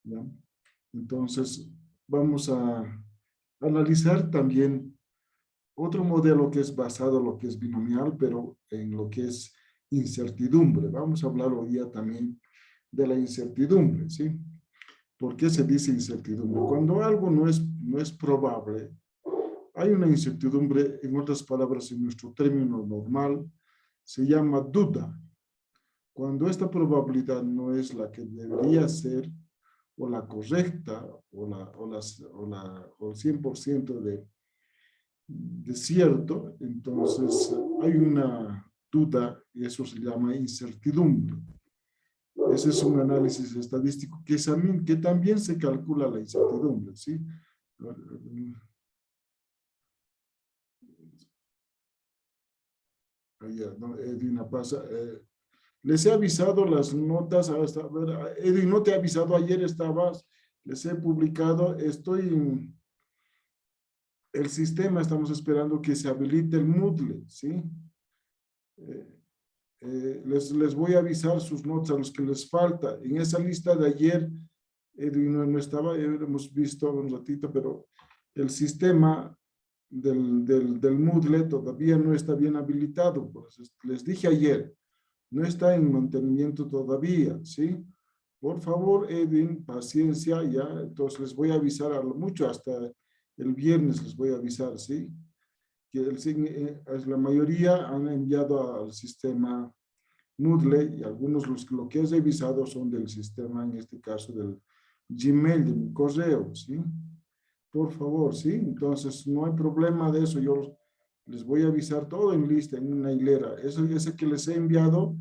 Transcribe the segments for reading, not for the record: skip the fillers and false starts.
¿Ya? Entonces, vamos a analizar también otro modelo que es basado en lo que es binomial, pero en lo que es incertidumbre. Vamos a hablar hoy día también de la incertidumbre, ¿sí? ¿Por qué se dice incertidumbre? Cuando algo no es probable, hay una incertidumbre, en otras palabras, en nuestro término normal, se llama duda. Cuando esta probabilidad no es la que debería ser, o la correcta, o el 100% de cierto, entonces hay una duda y eso se llama incertidumbre. Ese es un análisis estadístico que también se calcula la incertidumbre, ¿sí? Allá, ¿no? Edwin pasa. Les he avisado las notas, hasta, a ver, Edwin, no te he avisado, ayer estabas, les he publicado, estoy en el sistema, estamos esperando que se habilite el Moodle, ¿sí? Les voy a avisar sus notas a los que les falta. En esa lista de ayer, Edwin no estaba, hemos visto un ratito, pero el sistema del Moodle todavía no está bien habilitado. Pues, les dije ayer, no está en mantenimiento todavía, ¿sí? Por favor, Edwin, paciencia, ya. Entonces les voy a avisar a lo mucho, hasta el viernes les voy a avisar, ¿sí? Que la mayoría han enviado al sistema Moodle y algunos lo que he revisado son del sistema, en este caso del Gmail, de mi correo, ¿sí? Por favor, ¿sí? Entonces no hay problema de eso, yo les voy a avisar todo en lista, en una hilera. Ese que les he enviado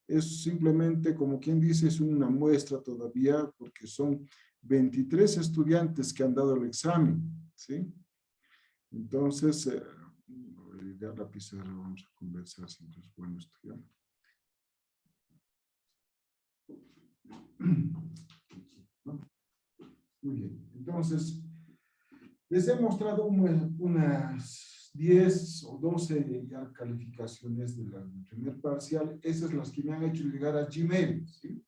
es simplemente, como quien dice, es una muestra todavía, porque son 23 estudiantes que han dado el examen, ¿sí? Entonces, ya la pizarra vamos a conversar, siempre es bueno estudiar. Muy bien, entonces, les he mostrado unas 10 o 12 ya calificaciones del primer parcial. Esas las que me han hecho llegar a Gmail, ¿sí?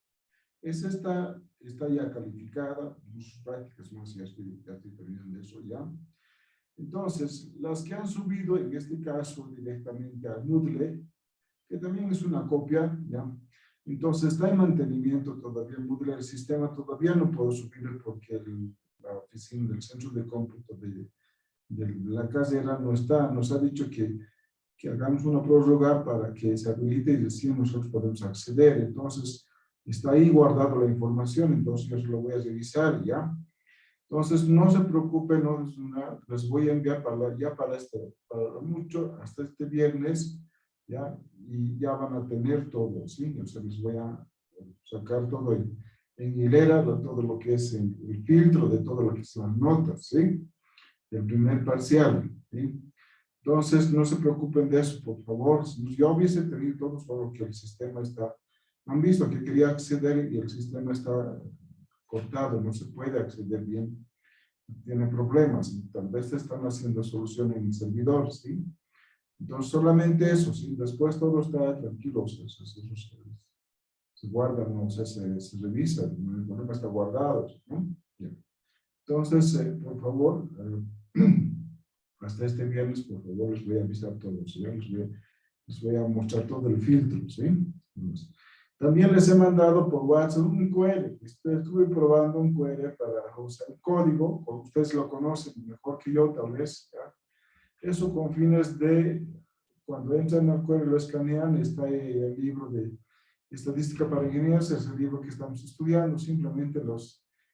Esa está ya calificada, sus prácticas más, ya estoy terminando eso ya. Entonces, las que han subido, en este caso, directamente a Moodle, que también es una copia, ¿ya? Entonces, está en mantenimiento todavía Moodle, el sistema todavía no puedo subirlo porque la oficina del centro de cómputo de la carrera no está, nos ha dicho que hagamos una prórroga para que se habilite y recién nosotros podemos acceder. Entonces, está ahí guardado la información, entonces yo se lo voy a revisar, ¿ya? Entonces, no se preocupen, no, les voy a enviar para mucho, hasta este viernes, ¿ya? Y ya van a tener todo, ¿sí? Yo se les voy a sacar todo en hilera, todo lo que es el filtro, de todo lo que son notas, ¿sí? Del primer parcial, ¿sí? Entonces, no se preocupen de eso, por favor. Si yo hubiese tenido todo, solo que el sistema está, han visto que quería acceder y el sistema está cortado, no se puede acceder bien, tiene problemas, tal vez están haciendo solución en el servidor, ¿sí? Entonces, solamente eso, ¿sí? Después todo está tranquilo, se guarda, no sé, se revisa, el problema está guardado, ¿no? Bien. Entonces, por favor, hasta este viernes, por favor, les voy a avisar todo, ¿sí? Les voy a mostrar todo el filtro, ¿sí? Entonces, también les he mandado por WhatsApp un QR. Estuve probando un QR para usar el código, ustedes lo conocen mejor que yo, tal vez, ¿ya? Eso con fines de, cuando entran al QR, lo escanean, está ahí el libro de Estadística para Ingenieros, es el libro que estamos estudiando, simplemente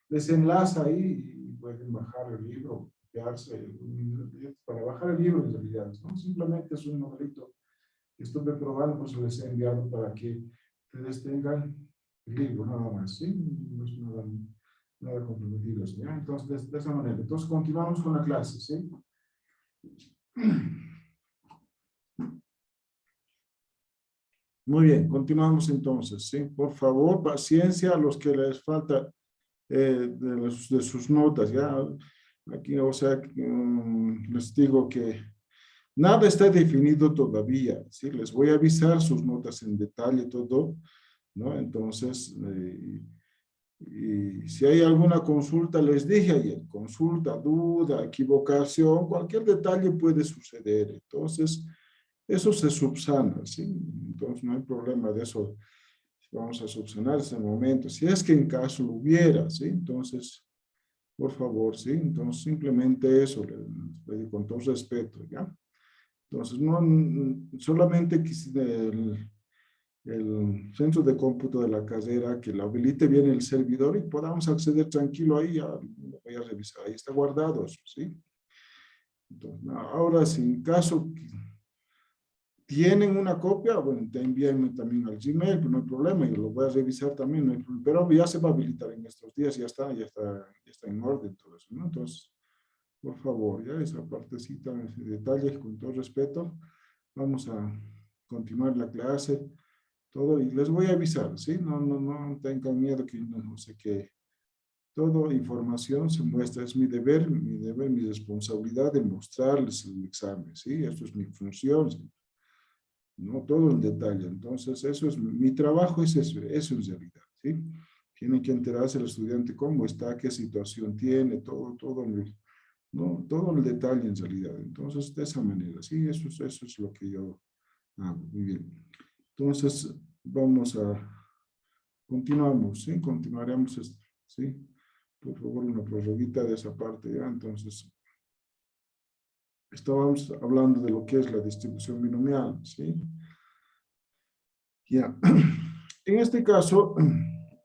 les enlaza ahí y pueden bajar el libro, copiarse, para bajar el libro en realidad, ¿no? Simplemente es un modelito que estuve probando, pues les he enviado para que ustedes tengan el libro, nada más, ¿sí? No es nada comprometido, ¿sí? Entonces, de esa manera. Entonces, continuamos con la clase, ¿sí? Muy bien, continuamos entonces, ¿sí? Por favor, paciencia a los que les falta de sus notas, ¿ya? Aquí, o sea, les digo que nada está definido todavía, ¿sí? Les voy a avisar sus notas en detalle, todo, ¿no? Entonces, y si hay alguna consulta, les dije ayer, consulta, duda, equivocación, cualquier detalle puede suceder. Entonces, eso se subsana, ¿sí? Entonces, no hay problema de eso. Vamos a subsanar ese momento. Si es que en caso lo hubiera, ¿sí? Entonces, por favor, ¿sí? Entonces, simplemente eso, le digo con todo respeto, ¿ya? Entonces, no, solamente el centro de cómputo de la carrera, que lo habilite bien el servidor y podamos acceder tranquilo ahí, ya lo voy a revisar, ahí está guardado, ¿sí? Entonces, ahora, si en caso tienen una copia, bueno, te envíenme también al Gmail, pero no hay problema, yo lo voy a revisar también, no hay problema, pero ya se va a habilitar en estos días, ya está en orden todo eso, ¿no? Entonces, por favor, ya esa partecita, ese detalle, con todo respeto, vamos a continuar la clase, todo, y les voy a avisar, ¿sí? No tengan miedo que no sé qué. Toda información se muestra, es mi deber, mi responsabilidad de mostrarles el examen, ¿sí? Esto es mi función, ¿sí? No todo en detalle. Entonces, eso es mi trabajo, es eso en realidad, ¿sí? Tiene que enterarse el estudiante cómo está, qué situación tiene, todo, ¿no? Todo el detalle en realidad. Entonces, de esa manera, ¿sí? Eso es lo que yo hago. Muy bien. Entonces, continuamos, ¿sí? Continuaremos esto, ¿sí? Por favor, una prorroguita de esa parte, ¿ya? Entonces, estábamos hablando de lo que es la distribución binomial, ¿sí? Ya. En este caso,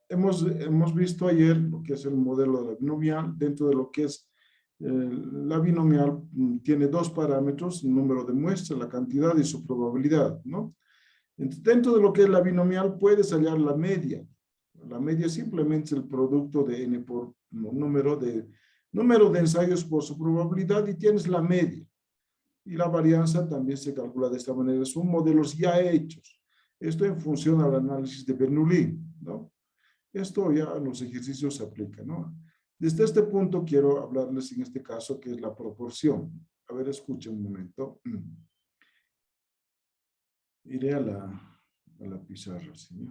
hemos visto ayer lo que es el modelo de la binomial. Dentro de lo que es la binomial, tiene dos parámetros, el número de muestras, la cantidad y su probabilidad, ¿no? Entonces, dentro de lo que es la binomial, puedes hallar la media. La media simplemente es el producto de n por número de ensayos por su probabilidad y tienes la media. Y la varianza también se calcula de esta manera. Son modelos ya hechos. Esto en función al análisis de Bernoulli, ¿no? Esto ya en los ejercicios se aplica, ¿no? Desde este punto quiero hablarles en este caso que es la proporción. A ver, escuchen un momento. Iré a la pizarra, ¿sí?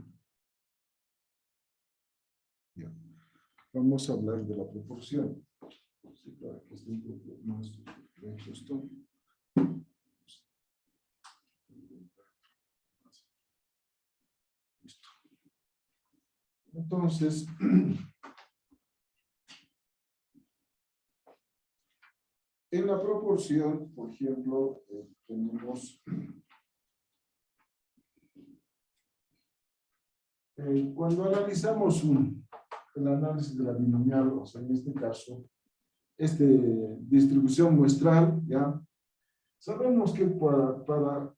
Ya. Vamos a hablar de la proporción. Sí, para que esté un poco más recto esto. Listo. Entonces, en la proporción, por ejemplo, tenemos, cuando analizamos el análisis de la binomial, o sea, en este caso, distribución muestral, ¿ya? Sabemos que para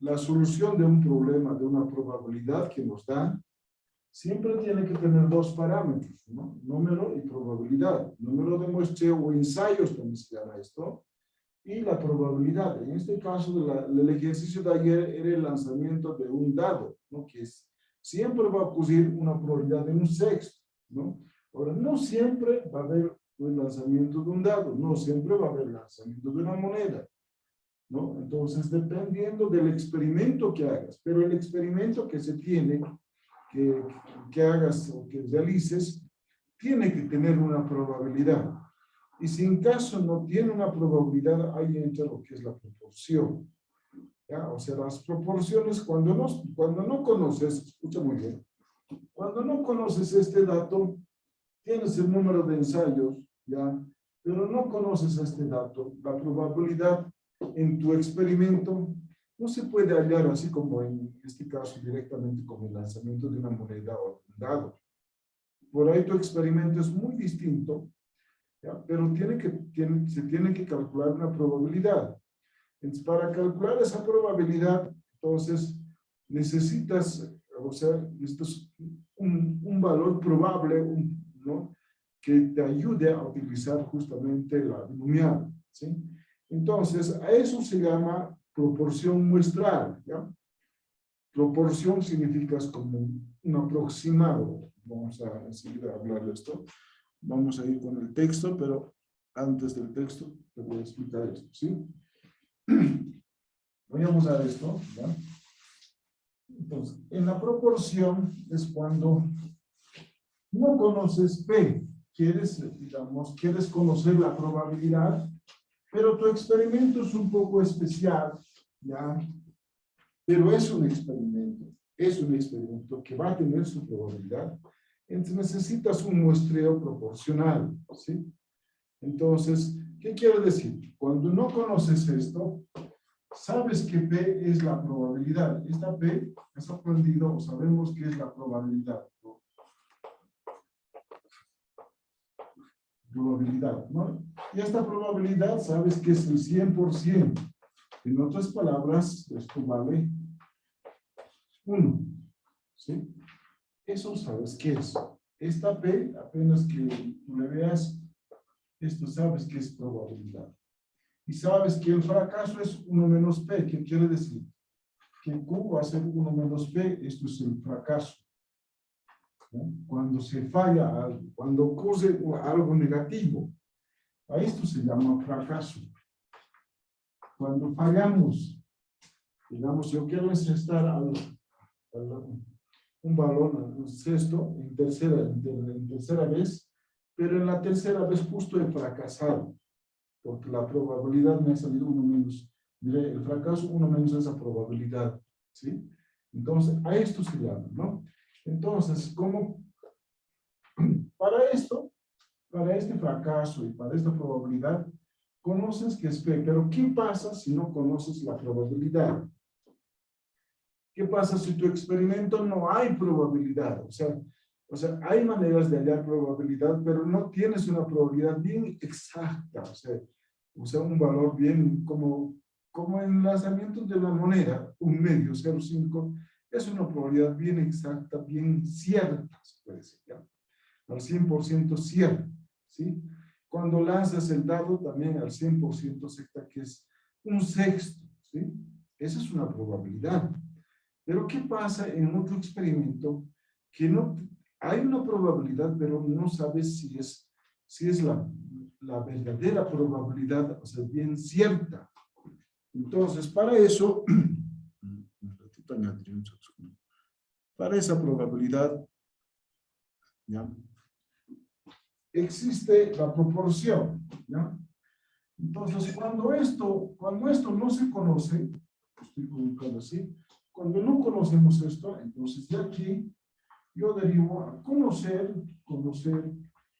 la solución de un problema, de una probabilidad que nos dan, siempre tiene que tener dos parámetros, ¿no? Número y probabilidad. Número de muestreo o ensayos, también se llama esto, y la probabilidad. En este caso, el ejercicio de ayer era el lanzamiento de un dado, ¿no? Que siempre va a ocurrir una probabilidad de un sexto, ¿no? Ahora, no siempre va a haber el lanzamiento de un dado, no siempre va a haber el lanzamiento de una moneda, ¿no? Entonces, dependiendo del experimento que hagas, pero el experimento que se tiene, que hagas o que realices, tiene que tener una probabilidad. Y si en caso no tiene una probabilidad, ahí entra lo que es la proporción, ¿ya? O sea, las proporciones, cuando no conoces, escucha muy bien, cuando no conoces este dato, tienes el número de ensayos, ¿ya? Pero no conoces este dato, la probabilidad en tu experimento no se puede hallar así como en este caso directamente como el lanzamiento de una moneda o un dado. Por ahí tu experimento es muy distinto, ¿ya? Pero se tiene que calcular una probabilidad. Entonces, para calcular esa probabilidad, entonces necesitas, o sea, esto es un valor probable, ¿no? Que te ayude a utilizar justamente la binomial, ¿sí? Entonces, a eso se llama proporción muestral, ¿ya? Proporción significa como un aproximado. Vamos a enseguida hablar de esto. Vamos a ir con el texto, pero antes del texto te voy a explicar esto, ¿sí? Vayamos a esto, ¿ya? Entonces, en la proporción es cuando no conoces P. Quieres conocer la probabilidad, pero tu experimento es un poco especial, ¿ya? Pero es un experimento que va a tener su probabilidad. Entonces necesitas un muestreo proporcional, ¿sí? Entonces, ¿qué quiere decir? Cuando no conoces esto, sabes que P es la probabilidad. Esta P, has aprendido o sabemos que es la probabilidad, ¿no? Probabilidad, ¿no? Y esta probabilidad sabes que es el 100%. En otras palabras, esto vale 1, ¿sí? Eso sabes qué es. Esta P, apenas que tú le veas, esto sabes que es probabilidad. Y sabes que el fracaso es 1 menos P. ¿Qué quiere decir? Que Q va a ser 1 menos P. Esto es el fracaso, ¿no? Cuando se falla algo, cuando ocurre algo negativo, a esto se llama fracaso. Cuando fallamos, digamos, yo quiero encestar un balón al cesto en tercera vez, pero en la tercera vez justo he fracasado, porque la probabilidad me ha salido 1 menos, diré, el fracaso 1 menos esa probabilidad, ¿sí? Entonces, a esto se llama, ¿no? Entonces, ¿cómo? Para esto, para este fracaso y para esta probabilidad, conoces que es P, pero ¿qué pasa si no conoces la probabilidad? ¿Qué pasa si tu experimento no hay probabilidad? O sea, hay maneras de hallar probabilidad, pero no tienes una probabilidad bien exacta. O sea un valor bien como en lanzamientos de la moneda, 1 medio, 0,5, es una probabilidad bien exacta, bien cierta, se puede decir, ¿ya? Al 100% cierta, ¿sí? Cuando lanzas el dado, también al 100% cierta, que es 1/6, ¿sí? Esa es una probabilidad. Pero ¿qué pasa en otro experimento? Que no hay una probabilidad, pero no sabes si es la verdadera probabilidad, o sea, bien cierta. Entonces, para eso, para esa probabilidad, ¿ya? Existe la proporción, ¿ya? Entonces, cuando esto no se conoce, estoy colocando así, cuando no conocemos esto, entonces de aquí yo derivo a conocer,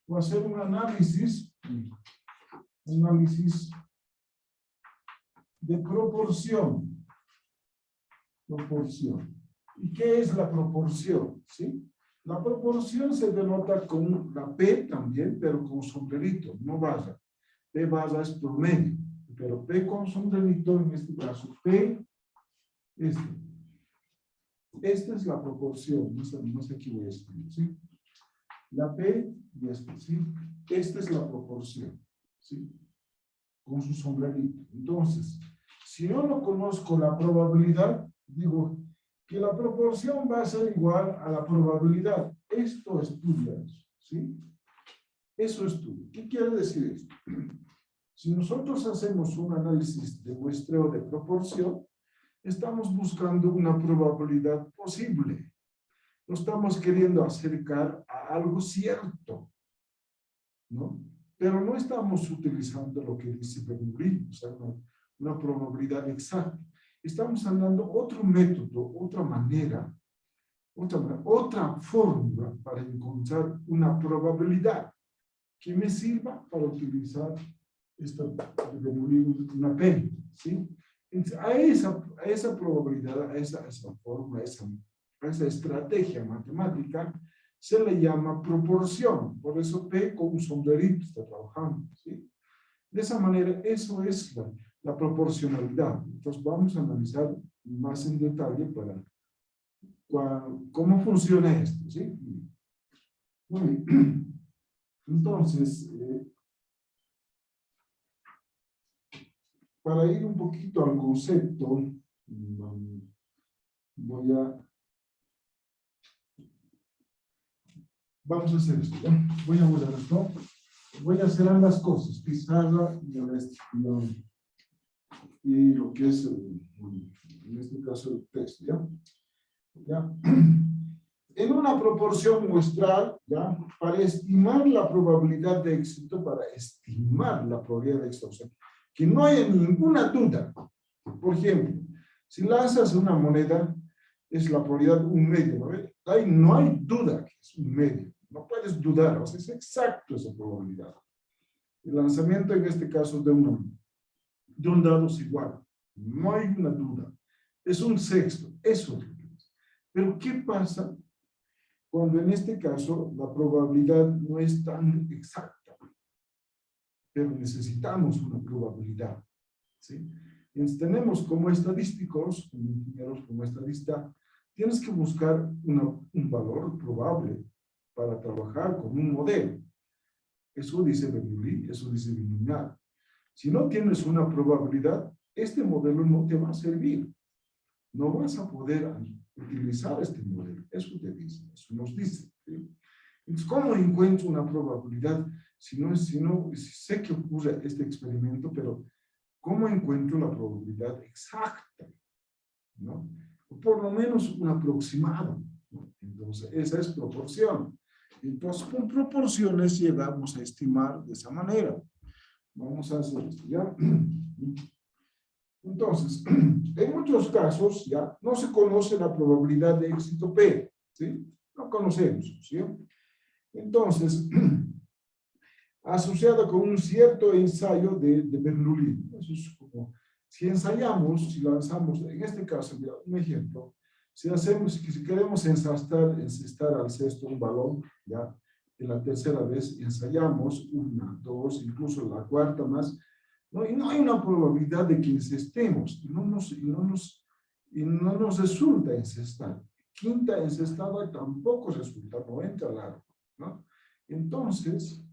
o hacer un análisis de proporción. ¿Y qué es la proporción? ¿Sí? La proporción se denota con la P también, pero con sombrerito, no barra. P barra es promedio, pero P con sombrerito, en este caso, P, esta es la proporción, no sé qué voy a escribir, ¿sí? La P y esta, ¿sí? Esta es la proporción, ¿sí? Con su sombrerito. Entonces, si yo no conozco la probabilidad, digo que la proporción va a ser igual a la probabilidad. Esto estudia eso, ¿sí? Eso estudia. ¿Qué quiere decir esto? Si nosotros hacemos un análisis de muestreo de proporción, estamos buscando una probabilidad posible. No estamos queriendo acercar a algo cierto, ¿no? Pero no estamos utilizando lo que dice Bernoulli, o sea, una probabilidad exacta. Estamos andando otro método, otra manera, otra fórmula para encontrar una probabilidad que me sirva para utilizar esta Bernoulli, una P, ¿sí? Entonces, a esa probabilidad, a esa fórmula, a esa estrategia matemática, se le llama proporción. Por eso P con un sombrerito está trabajando, ¿sí? De esa manera, eso es la proporcionalidad. Entonces, vamos a analizar más en detalle cómo funciona esto, ¿sí? Muy bien. Entonces, para ir un poquito al concepto, vamos a hacer esto, ¿ya? Voy a borrar esto. Voy a hacer ambas cosas, pizarra y lo que es, en este caso, el texto, ¿ya? ¿ya? En una proporción muestral, ¿ya? Para estimar la probabilidad de éxito, o sea, que no haya ninguna duda. Por ejemplo, si lanzas una moneda, es la probabilidad 1/2, ¿no? Ahí no hay duda que es 1/2, no puedes dudar, o sea, es exacto esa probabilidad. El lanzamiento en este caso de un dado es igual, no hay una duda, es 1/6, eso es lo que es. Pero ¿qué pasa cuando en este caso la probabilidad no es tan exacta? Pero necesitamos una probabilidad, ¿sí? Entonces tenemos como estadísticos, como ingenieros, como estadista, tienes que buscar un valor probable para trabajar con un modelo. Eso dice Bernoulli, eso dice Binomial. Si no tienes una probabilidad, este modelo no te va a servir. No vas a poder utilizar este modelo. Eso te dice, eso nos dice, ¿sí? Entonces, ¿cómo encuentro una probabilidad? Si sé que ocurre este experimento, pero ¿cómo encuentro la probabilidad exacta? ¿No? O por lo menos un aproximado, ¿no? Entonces, esa es proporción. Entonces, con proporciones llegamos a estimar de esa manera. Vamos a hacer esto, ¿ya? Entonces, en muchos casos, ya, no se conoce la probabilidad de éxito P, ¿sí? No conocemos, ¿sí? Entonces, asociada con un cierto ensayo de Bernoulli. Eso es como, si ensayamos, si lanzamos, en este caso, mira, un ejemplo, si queremos encestar al cesto un balón, ya, en la tercera vez ensayamos, 1, 2, incluso la cuarta más, ¿no? Y no hay una probabilidad de que encestemos, y no nos resulta encestar. Quinta encestada tampoco resulta, no entra largo, ¿no? Entonces,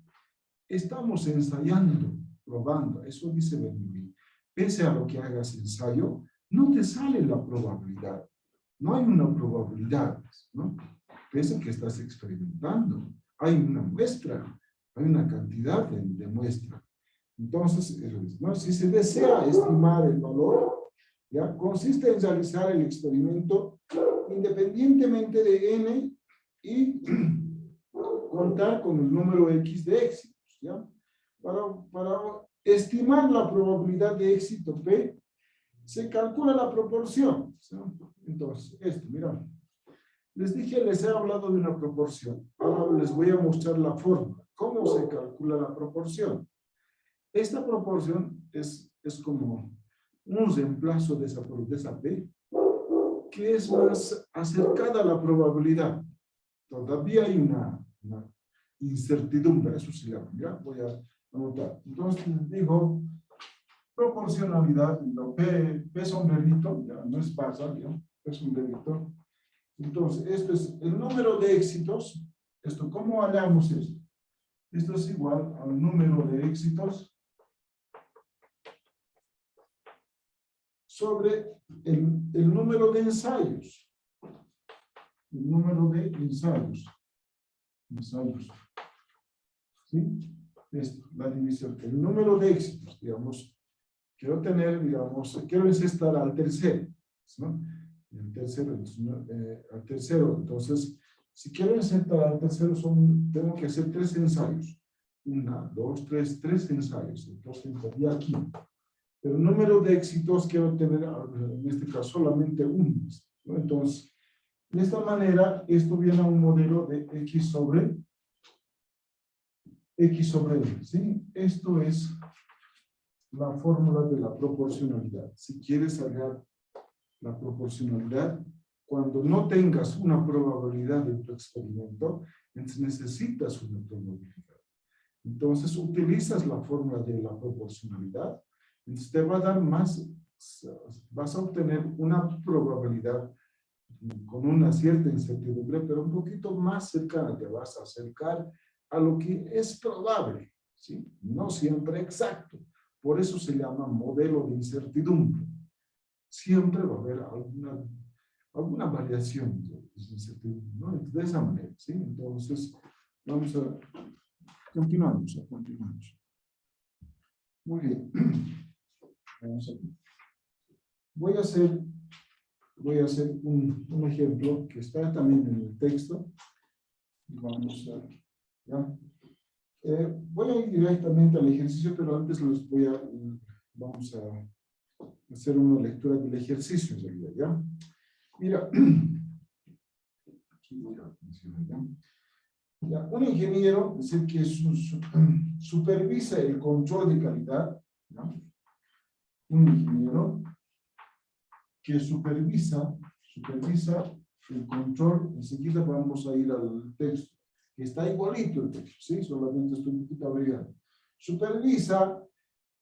estamos ensayando, probando, eso dice Bernoulli. Pese a lo que hagas ensayo, no te sale la probabilidad. No hay una probabilidad, ¿no? Pese a que estás experimentando. Hay una muestra, hay una cantidad de muestra. Entonces, ¿no? Si se desea estimar el valor, ¿ya? Consiste en realizar el experimento independientemente de n y contar con el número X de éxitos, ¿ya? Para estimar la probabilidad de éxito P, se calcula la proporción, ¿no? Entonces, mira, les he hablado de una proporción. Ahora les voy a mostrar la forma. ¿Cómo se calcula la proporción? Esta proporción es como un reemplazo de esa P, que es más acercada a la probabilidad. Todavía hay una incertidumbre, eso se llama. ¿Ya? Voy a anotar. Entonces, digo, proporcionalidad, P sombrerito, ya no es pasa, ¿ya? P sombrerito. Entonces, esto es el número de éxitos. ¿Cómo hallamos esto? Esto es igual al número de éxitos sobre el número de ensayos. El número de ensayos. ¿Sí? La división. El número de éxitos, digamos, quiero encestar al tercero, ¿no? El tercero, al tercero, entonces, si quiero encestar al tercero, tengo que hacer 3 ensayos. 1, 2, 3 ensayos. Entonces, entraría aquí. Pero el número de éxitos quiero tener, en este caso, solamente 1, ¿no? Entonces, de esta manera, esto viene a un modelo de X sobre N, ¿sí? Esto es la fórmula de la proporcionalidad. Si quieres hallar la proporcionalidad, cuando no tengas una probabilidad de tu experimento, entonces necesitas una probabilidad. Entonces utilizas la fórmula de la proporcionalidad, entonces te va a dar más, vas a obtener una probabilidad con una cierta incertidumbre, pero un poquito más cercana, te vas a acercar a lo que es probable, ¿sí? No siempre exacto. Por eso se llama modelo de incertidumbre. Siempre va a haber alguna variación de incertidumbre, ¿no? De esa manera, ¿sí? Entonces, continuamos. Muy bien. Voy a hacer voy a hacer un ejemplo que está también en el texto. Vamos a... ¿ya? Voy a ir directamente al ejercicio, pero antes vamos a hacer una lectura del ejercicio en realidad, ¿ya? Mira, aquí voy a mencionar, ¿ya? Ya, un ingeniero es el que supervisa el control de calidad, ¿no? Un ingeniero que supervisa el control. Enseguida vamos a ir al texto, que está igualito el texto, ¿sí? Solamente estoy un poquito abreviado. Supervisa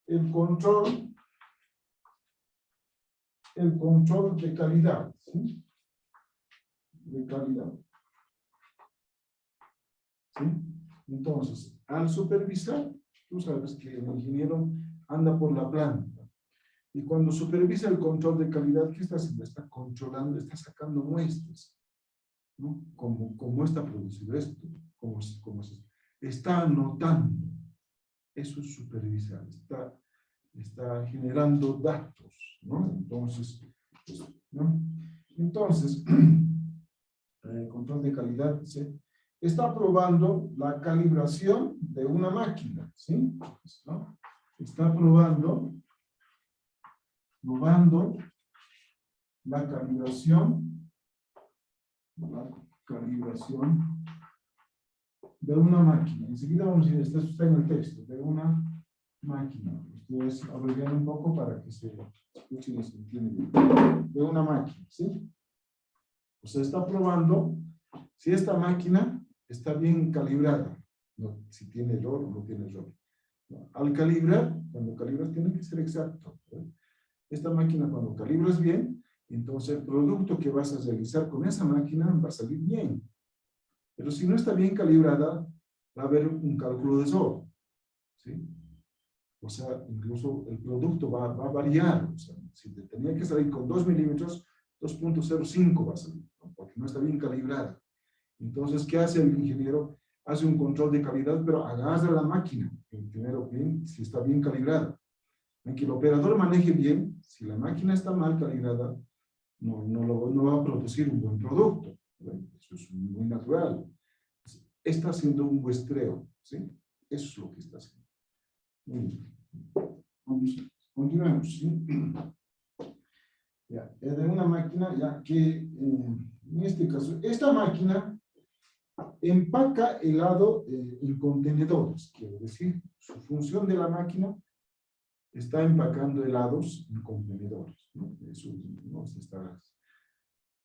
el control de calidad, ¿sí? De calidad. ¿Sí? Entonces, al supervisar, tú sabes que el ingeniero anda por la planta. Y cuando supervisa el control de calidad, ¿qué está haciendo? Está controlando, está sacando muestras, ¿no? ¿Cómo está producido esto? ¿Cómo está anotando? Eso es supervisar. Está generando datos, ¿no? Entonces, ¿no? Entonces, el control de calidad, ¿sí? Está probando la calibración de una máquina, ¿sí? ¿No? Está probando la calibración de una máquina. Enseguida vamos a ir, esto está en el texto, de una máquina. Ustedes abrevian un poco para que se escuchen y se entienda bien. De una máquina, ¿sí? O sea, está probando si esta máquina está bien calibrada, no, si tiene error o no tiene error. Al calibrar, cuando calibras tiene que ser exacto, ¿verdad? Esta máquina cuando calibras bien, entonces el producto que vas a realizar con esa máquina va a salir bien. Pero si no está bien calibrada, va a haber un cálculo de error, ¿sí? O sea, incluso el producto va a variar. O sea, si tenía que salir con 2 milímetros, 2.05 va a salir, ¿no? Porque no está bien calibrada. Entonces, ¿qué hace el ingeniero? Hace un control de calidad, pero agarra la máquina, primero bien, si está bien calibrada. En que el operador maneje bien, si la máquina está mal calibrada, no va a producir un buen producto, ¿verdad? Eso es muy natural. Está haciendo un muestreo, ¿sí? Eso es lo que está haciendo. Muy bien. Continuemos, ¿sí? Ya, de una máquina, ya que en este caso, esta máquina empaca helado en contenedores, quiere decir, su función de la máquina está empacando helados en contenedores, ¿no? Eso, ¿no?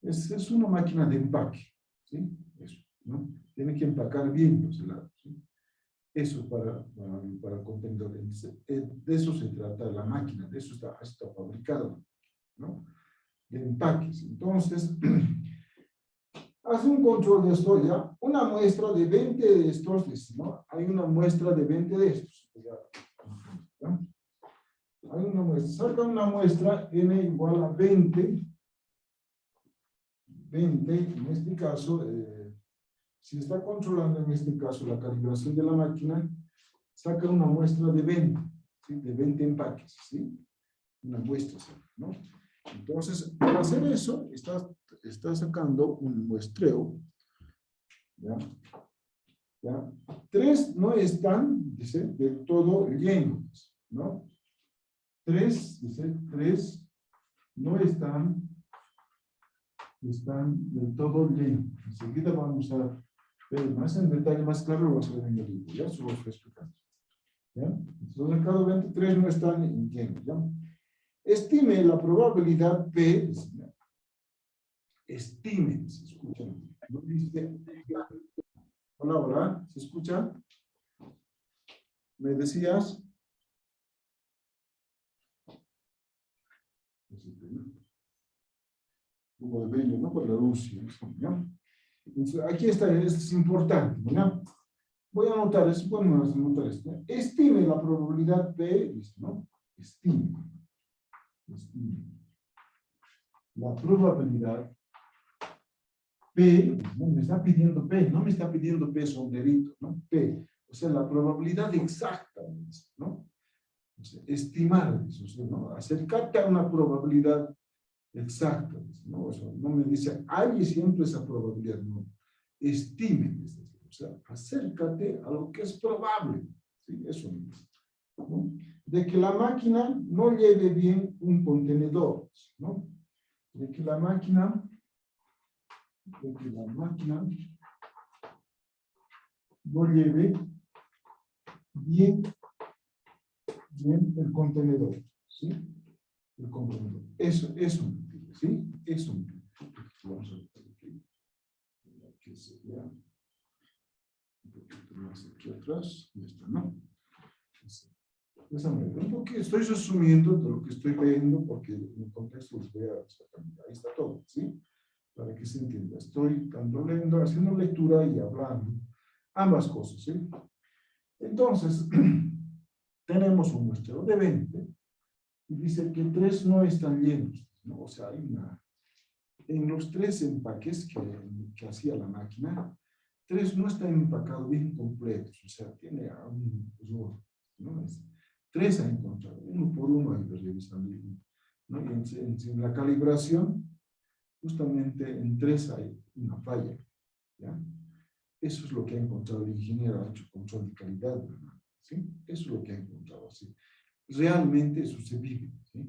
Es una máquina de empaque, ¿sí? Eso, ¿no? Tiene que empacar bien los helados, ¿sí? Eso para contenedores. De eso se trata la máquina, de eso está fabricado, ¿no? De empaques. Entonces, hace un control de esto ya, una muestra de 20 de estos, ¿no? Hay una muestra de 20 de estos, ¿ya? Hay una muestra, saca una muestra n igual a 20, en este caso, si está controlando en este caso la calibración de la máquina, saca una muestra de 20, ¿sí? De 20 empaques, ¿sí? Una muestra, ¿no? Entonces, para hacer eso, está sacando un muestreo, ¿ya? ¿Ya? 3 no están, dice, del todo llenos, ¿no? 3, dice, 3 no están del todo llenos. Enseguida vamos a ver más en detalle, más claro, lo vamos a ver en el libro, ¿ya? Eso lo estoy explicando, ¿ya? Entonces, el caso 23 no están llenos, ¿ya? Estime la probabilidad P, estime, se escucha, ¿no? Dice, hola, hola, ¿se escucha? ¿Me decías? Hugo de Bello, ¿no? Por la Rusia, ¿no? Entonces, aquí está, es importante, ¿no? Voy a anotar, es bueno anotar esto, ¿no? Estime la probabilidad P, ¿no? Estime la probabilidad P, ¿no? Me está pidiendo P, no me está pidiendo P sombrerito, ¿no? P, o sea, la probabilidad exacta, ¿no? O sea, estimar, ¿no? Acercarte a una probabilidad exacta, ¿no? Eso no me dice, hay siempre esa probabilidad, no. Estime, o sea, acércate a lo que es probable, ¿sí? Eso me dice, ¿no? De que la máquina no lleve bien un contenedor, ¿no? De que la máquina no lleve bien el contenedor, ¿sí? El contenedor. Eso me pide, ¿sí? Eso me pide. Vamos a ver aquí sería un poquito más aquí atrás. Y esto, ¿no? Porque estoy resumiendo de lo que estoy leyendo, porque en el contexto les voy a sacar. Ahí está todo, ¿sí? Para que se entienda. Estoy tanto leyendo, haciendo lectura y hablando. Ambas cosas, ¿sí? Entonces, tenemos un muestreo de 20 y dice que 3 no están llenos, ¿no? O sea, hay una... En los 3 empaques que hacía la máquina, 3 no están empacados bien completos, o sea, tiene un error, ¿no? 3 ha encontrado, uno por uno hay que revisar, ¿no? Y en la calibración, justamente en 3 hay una falla, ¿ya? Eso es lo que ha encontrado el ingeniero, ha hecho control de calidad, ¿verdad? ¿Sí? Eso es lo que ha encontrado, ¿sí? Realmente eso se vive, ¿sí?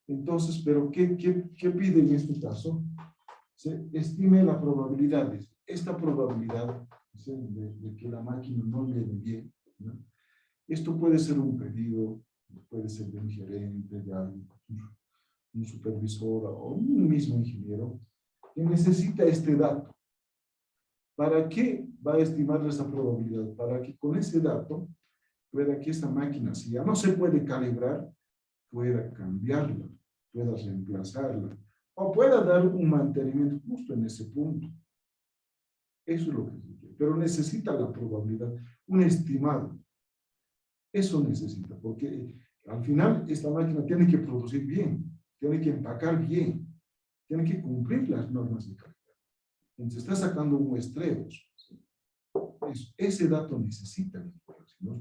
Entonces, ¿pero qué pide en este caso? Se estime la probabilidad, esta probabilidad, ¿sí? de que la máquina no lleve bien, ¿no? Esto puede ser un pedido, puede ser de un gerente, de alguien, un supervisor o un mismo ingeniero, que necesita este dato. ¿Para qué va a estimar esa probabilidad? Para que con ese dato pueda que esta máquina, si ya no se puede calibrar, pueda cambiarla, pueda reemplazarla, o pueda dar un mantenimiento justo en ese punto. Eso es lo que se quiere. Pero necesita la probabilidad, un estimado. Eso necesita, porque al final esta máquina tiene que producir bien, tiene que empacar bien, tiene que cumplir las normas de calidad. Entonces está sacando muestreos. Ese dato necesita, si no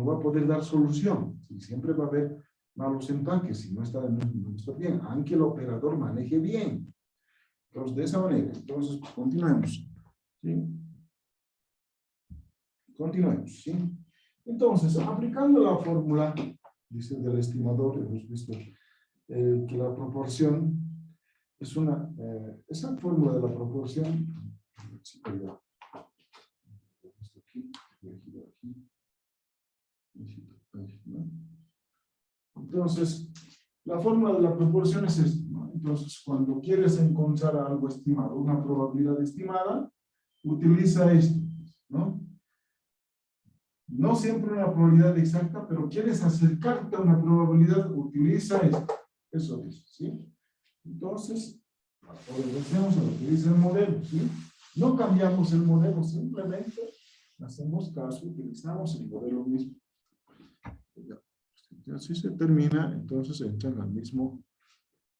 va a poder dar solución. Siempre va a haber malos empaques si no está bien, aunque el operador maneje bien. Entonces, de esa manera, entonces, continuemos. ¿Sí? Continuemos, ¿sí? Entonces, aplicando la fórmula, dice del estimador, hemos visto que la proporción es una, esa fórmula de la proporción, entonces, la fórmula de la proporción es esta, ¿no? Entonces, cuando quieres encontrar algo estimado, una probabilidad estimada, utiliza esto, ¿no? No siempre una probabilidad exacta, pero quieres acercarte a una probabilidad, utiliza esto. Eso es, ¿sí? Entonces, obedecemos a lo que dice el modelo, ¿sí? No cambiamos el modelo, simplemente hacemos caso, utilizamos el modelo mismo. Así se termina, entonces entran al mismo,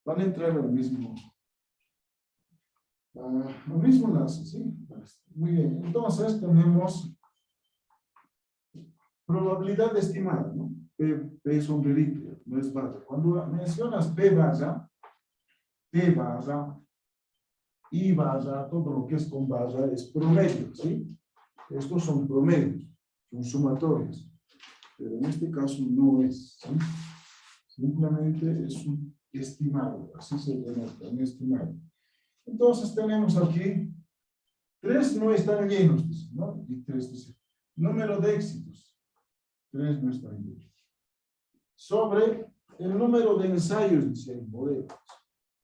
van a entrar al mismo enlace, ¿sí? Muy bien, entonces tenemos probabilidad estimada, ¿no? P sombrerito, no es barra. Cuando mencionas P barra, I barra, todo lo que es con barra es promedio, ¿sí? Estos son promedios, son sumatorios. Pero en este caso no es, ¿sí? Simplemente es un estimado, así se denota, un estimado. Entonces tenemos aquí, 3 no están llenos, ¿no? Y 3 dice, número de éxitos, 3 no están llenos. Sobre el número de ensayos, dice el modelo.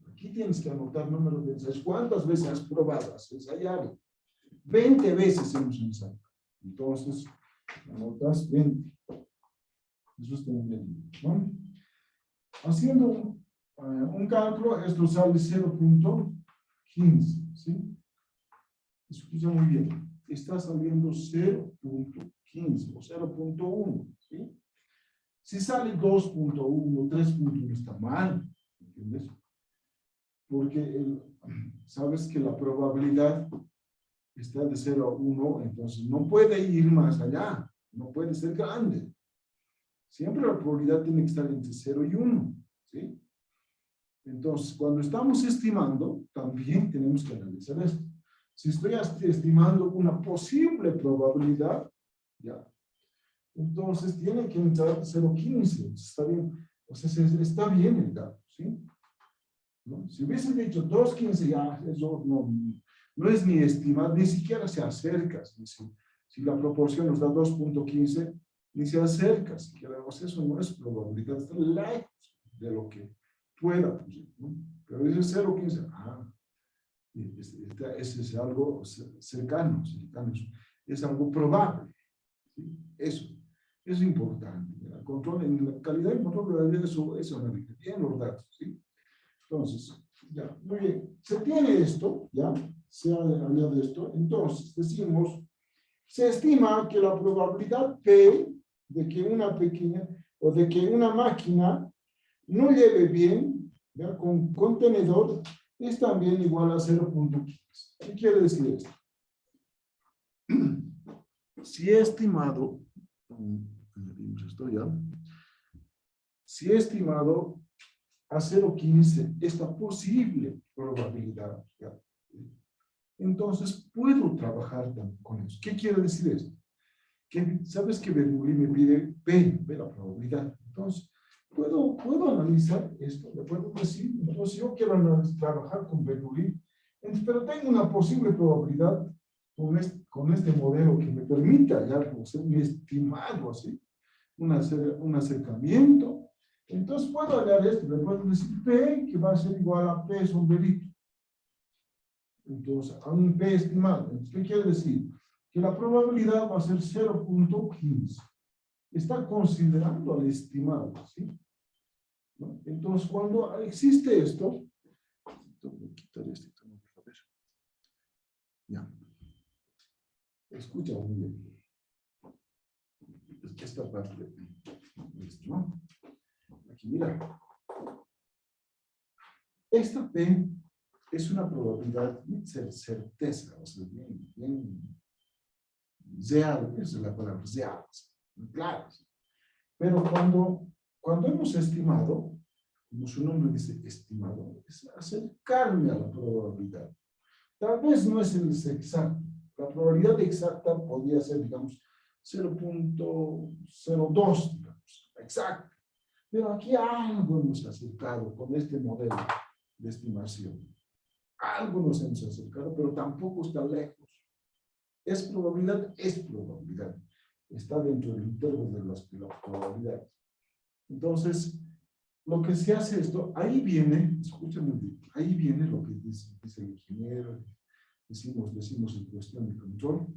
Aquí tienes que anotar número de ensayos. ¿Cuántas veces has probado? Has ensayado. 20 veces hemos ensayado. Entonces, anotas 20. Eso está en medio, ¿no? Haciendo un cálculo, esto sale 0.15, ¿sí? Escucha muy bien. Está saliendo 0.15 o 0.1, ¿sí? Si sale 2.1, 3.1 está mal, ¿entiendes? Porque sabes que la probabilidad está de 0 a 1, entonces no puede ir más allá, no puede ser grande. Siempre la probabilidad tiene que estar entre 0 y 1, ¿sí? Entonces, cuando estamos estimando, también tenemos que analizar esto. Si estoy estimando una posible probabilidad, ya, entonces tiene que entrar 0.15. Está bien. O sea, está bien el dato, ¿sí? ¿No? Si hubiese dicho 2.15, ya, eso no es ni estimar, ni siquiera se acerca. Si la proporción nos da 2.15, ni se acerca siquiera. O sea, eso no es probabilidad, está lejos de lo que pueda, ¿no? Pero dice 0.15, ese es algo cercano, es algo probable, ¿sí? Eso es importante. El control, en la calidad y control de la vida, eso analiza bien los datos, ¿sí? Entonces, ya, muy bien. Se tiene esto, ya, se añade esto. Entonces, decimos, se estima que la probabilidad P de que una pequeña, o de que una máquina no lleve bien, ya, con contenedor, es también igual a 0.15. ¿Qué quiere decir esto? Si he estimado, esto ya, si he estimado a 0.15 esta posible probabilidad, ¿ya? Entonces puedo trabajar con eso. ¿Qué quiere decir esto? Que sabes que Bernoulli me pide P, la probabilidad. Entonces, puedo analizar esto, le puedo decir, entonces yo quiero trabajar con Bernoulli, pero tengo una posible probabilidad con este modelo que me permita ya hacer un estimado así, un acercamiento. Entonces puedo hallar esto, le puedo decir P, que va a ser igual a P sombrerito. Entonces, a un P estimado. Entonces, ¿qué quiere decir? Que la probabilidad va a ser 0.15. Está considerando al estimado, ¿sí? ¿No? Entonces, cuando existe esto, voy a quitar esto, a ver. Ya. Escucha muy bien. Esta parte, ¿no? Aquí, mira. Esta P es una probabilidad de certeza, o sea, bien real, esa es la palabra, real, claro. Pero cuando hemos estimado, como su nombre dice estimado, es acercarme a la probabilidad. Tal vez no es el exacto. La probabilidad exacta podría ser, digamos, 0.02, digamos, exacto. Pero aquí algo hemos acercado con este modelo de estimación. Algo nos hemos acercado, pero tampoco está lejos. ¿Es probabilidad? Es probabilidad. Está dentro del intervalo de las probabilidades. Entonces, lo que se hace esto, ahí viene, escúchame bien, ahí viene lo que dice el ingeniero, decimos en cuestión de control,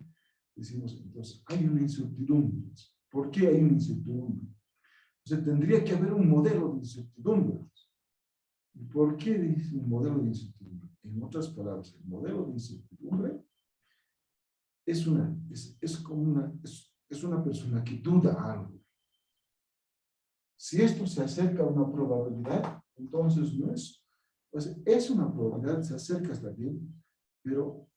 decimos, entonces, hay una incertidumbre. ¿Por qué hay una incertidumbre? O sea, tendría que haber un modelo de incertidumbre. ¿Y por qué dice un modelo de incertidumbre? En otras palabras, el modelo de incertidumbre es una persona que duda algo. Si esto se acerca a una probabilidad, entonces no es, pues es una probabilidad, se acerca hasta bien, pero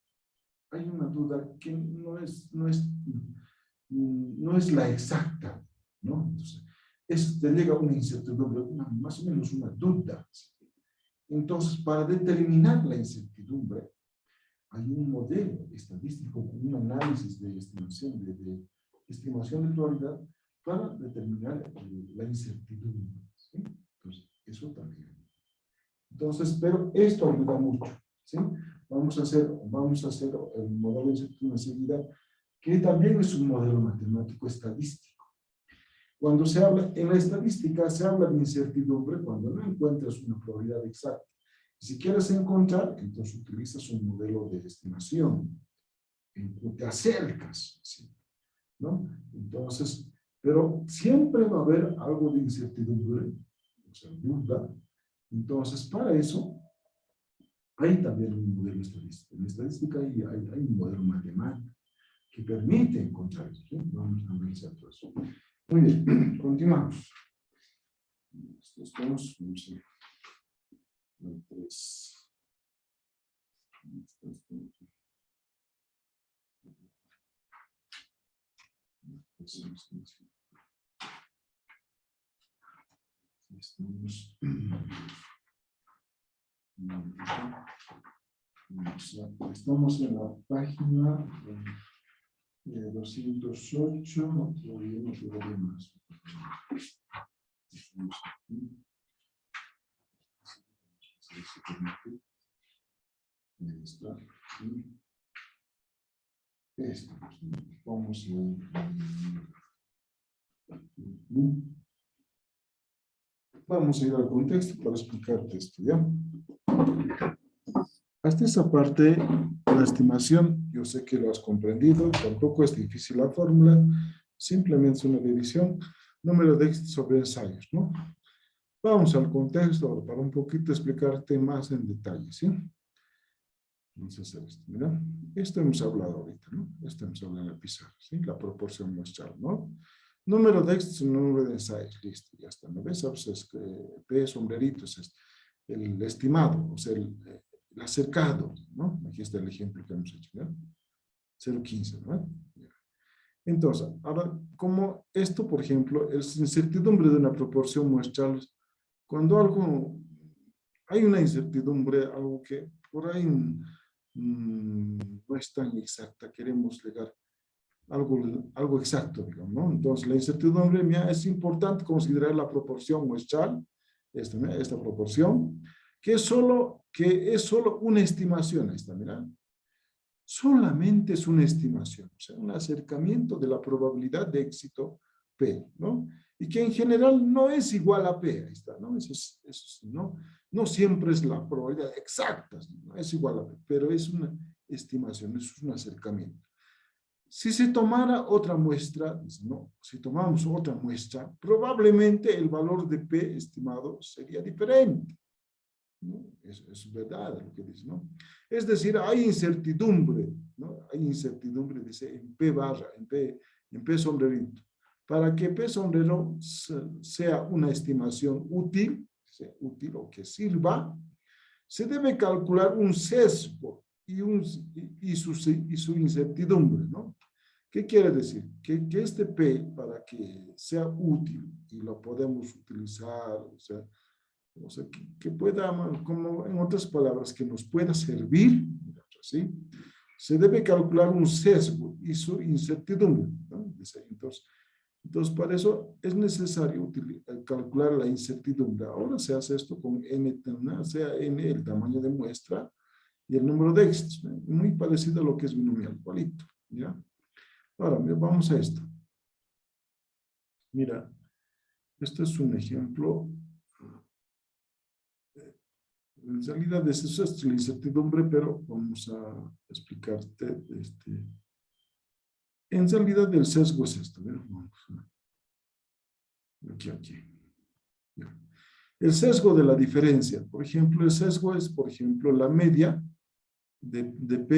hay una duda que no es la exacta, ¿no? Entonces, te llega una incertidumbre, más o menos una duda. Entonces, para determinar la incertidumbre, hay un modelo estadístico con un análisis de estimación de probabilidad para determinar la incertidumbre, ¿sí? Entonces, eso también. Entonces, pero esto ayuda mucho, ¿sí? Vamos a hacer el modelo de incertidumbre enseguida, que también es un modelo matemático estadístico. Cuando se habla, en la estadística se habla de incertidumbre cuando no encuentras una probabilidad exacta. Si quieres encontrar, entonces utilizas un modelo de estimación. Te acercas, ¿sí? ¿No? Entonces, pero siempre va a haber algo de incertidumbre, o sea, duda. Entonces, para eso, hay también un modelo estadístico. En estadística hay un modelo matemático que permite encontrar eso, ¿sí? Vamos a analizar todo eso. Muy bien, continuamos. Estamos, vamos a ver. 3. Estamos Estamos en la página 208, todavía no todavía más. Ahí está. Esto. Vamos a ir al contexto para explicarte esto, ¿ya? Hasta esa parte, la estimación, yo sé que lo has comprendido, tampoco es difícil la fórmula, simplemente es una división, número de éxitos sobre ensayos, ¿no? Vamos al contexto ahora para un poquito explicarte más en detalle, ¿sí? Vamos a hacer esto, mira, esto hemos hablado ahorita, ¿no? Esto hemos hablado en la pizarra, ¿sí? La proporción muestral, ¿no? Número de éxitos, número de ensayos, listo, ya está, ¿no ves? Pues es que P sombreritos es el estimado, o sea, el acercado, ¿no? Aquí está el ejemplo que hemos hecho, ¿no? 0,15, ¿no? Entonces, ahora, como esto, por ejemplo, es incertidumbre de una proporción muestral, cuando algo, hay una incertidumbre, algo que por ahí no es tan exacta, queremos llegar a algo exacto, digamos, ¿no? Entonces, la incertidumbre, mira, es importante considerar la proporción muestral, esta proporción, que es solo una estimación, esta, mira. Solamente es una estimación, o sea, un acercamiento de la probabilidad de éxito P, ¿no? Y que en general no es igual a P, ahí está, ¿no? ¿No? No siempre es la probabilidad exacta, no es igual a P, pero es una estimación, es un acercamiento. Si se tomara otra muestra, no, si tomamos otra muestra, probablemente el valor de P estimado sería diferente. ¿No? Es verdad lo que dice, ¿no? Es decir, hay incertidumbre, ¿no? Hay incertidumbre, dice, en P barra, en P sombrerito. Para que P sombrero sea una estimación útil o que sirva, se debe calcular un sesgo y su incertidumbre, ¿no? ¿Qué quiere decir? Que este P, para que sea útil y lo podemos utilizar, o sea, que pueda, como en otras palabras, que nos pueda servir, ¿sí? Se debe calcular un sesgo y su incertidumbre, ¿no? Entonces, para eso es necesario calcular la incertidumbre. Ahora se hace esto con n, sea n el tamaño de muestra y el número de éxitos, ¿no? Muy parecido a lo que es binomial, igualito, ¿ya? Ahora, vamos a esto. Mira, este es un ejemplo. En realidad eso es la incertidumbre, pero vamos a explicarte. En realidad el sesgo es esto. Vamos aquí. Ya. El sesgo de la diferencia. Por ejemplo, el sesgo es, por ejemplo, la media de P